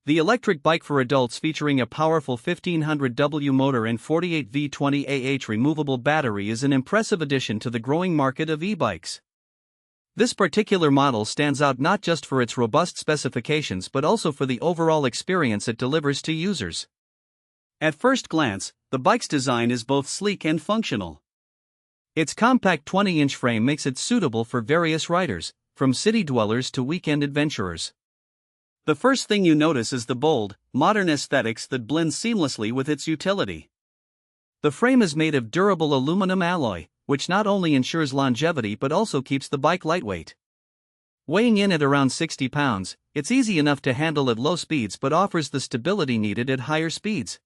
The electric bike for adults featuring a powerful 1500W motor and 48V 20AH removable battery is an impressive addition to the growing market of e-bikes. This particular model stands out not just for its robust specifications but also for the overall experience it delivers to users. At first glance, the bike's design is both sleek and functional. Its compact 20-inch frame makes it suitable for various riders, from city dwellers to weekend adventurers. The first thing you notice is the bold, modern aesthetics that blend seamlessly with its utility. The frame is made of durable aluminum alloy, which not only ensures longevity but also keeps the bike lightweight. Weighing in at around 60 pounds, it's easy enough to handle at low speeds but offers the stability needed at higher speeds.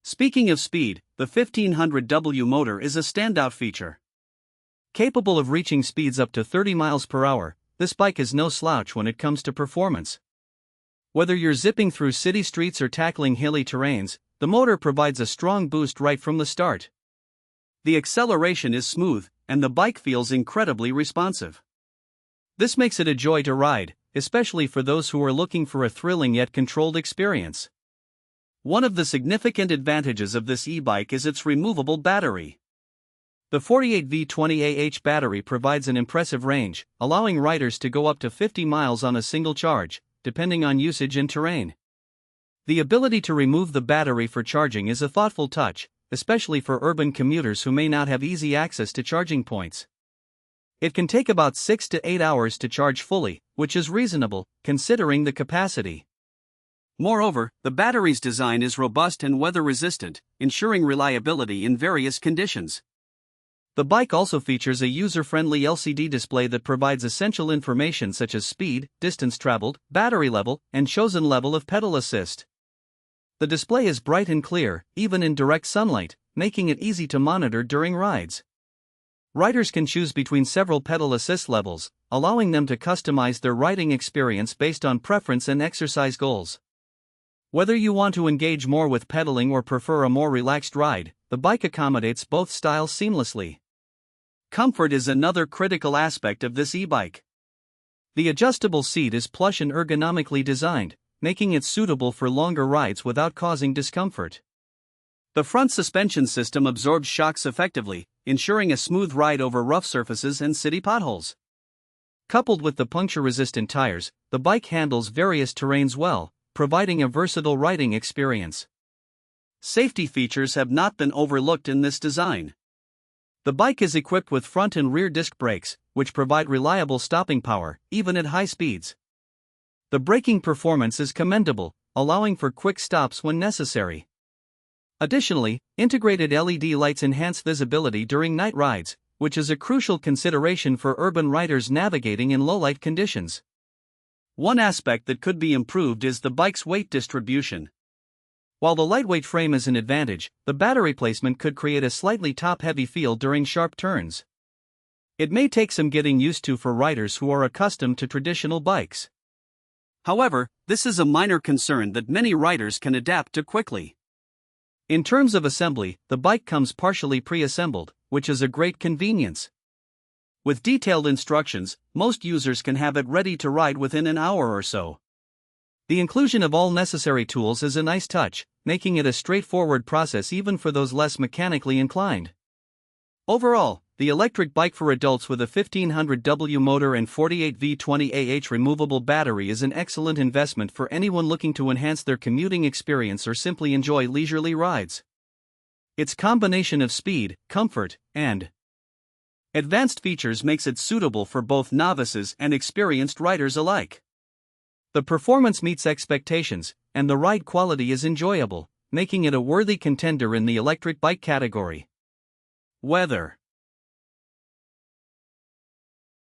Speaking of speed, the 1500W motor is a standout feature. Capable of reaching speeds up to 30 miles per hour, this bike is no slouch when it comes to performance. Whether you're zipping through city streets or tackling hilly terrains, the motor provides a strong boost right from the start. The acceleration is smooth, and the bike feels incredibly responsive. This makes it a joy to ride, especially for those who are looking for a thrilling yet controlled experience. One of the significant advantages of this e-bike is its removable battery. The 48V 20AH battery provides an impressive range, allowing riders to go up to 50 miles on a single charge, depending on usage and terrain. The ability to remove the battery for charging is a thoughtful touch, especially for urban commuters who may not have easy access to charging points. It can take about 6 to 8 hours to charge fully, which is reasonable, considering the capacity. Moreover, the battery's design is robust and weather-resistant, ensuring reliability in various conditions. The bike also features a user-friendly LCD display that provides essential information such as speed, distance traveled, battery level, and chosen level of pedal assist. The display is bright and clear, even in direct sunlight, making it easy to monitor during rides. Riders can choose between several pedal assist levels, allowing them to customize their riding experience based on preference and exercise goals. Whether you want to engage more with pedaling or prefer a more relaxed ride, the bike accommodates both styles seamlessly. Comfort is another critical aspect of this e-bike. The adjustable seat is plush and ergonomically designed, making it suitable for longer rides without causing discomfort. The front suspension system absorbs shocks effectively, ensuring a smooth ride over rough surfaces and city potholes. Coupled with the puncture-resistant tires, the bike handles various terrains well, providing a versatile riding experience. Safety features have not been overlooked in this design. The bike is equipped with front and rear disc brakes, which provide reliable stopping power, even at high speeds. The braking performance is commendable, allowing for quick stops when necessary. Additionally, integrated LED lights enhance visibility during night rides, which is a crucial consideration for urban riders navigating in low-light conditions. One aspect that could be improved is the bike's weight distribution. While the lightweight frame is an advantage, the battery placement could create a slightly top-heavy feel during sharp turns. It may take some getting used to for riders who are accustomed to traditional bikes. However, this is a minor concern that many riders can adapt to quickly. In terms of assembly, the bike comes partially pre-assembled, which is a great convenience. With detailed instructions, most users can have it ready to ride within an hour or so. The inclusion of all necessary tools is a nice touch, making it a straightforward process even for those less mechanically inclined. Overall, the electric bike for adults with a 1500W motor and 48V 20AH removable battery is an excellent investment for anyone looking to enhance their commuting experience or simply enjoy leisurely rides. Its combination of speed, comfort, and advanced features makes it suitable for both novices and experienced riders alike. The performance meets expectations, and the ride quality is enjoyable, making it a worthy contender in the electric bike category. Weather.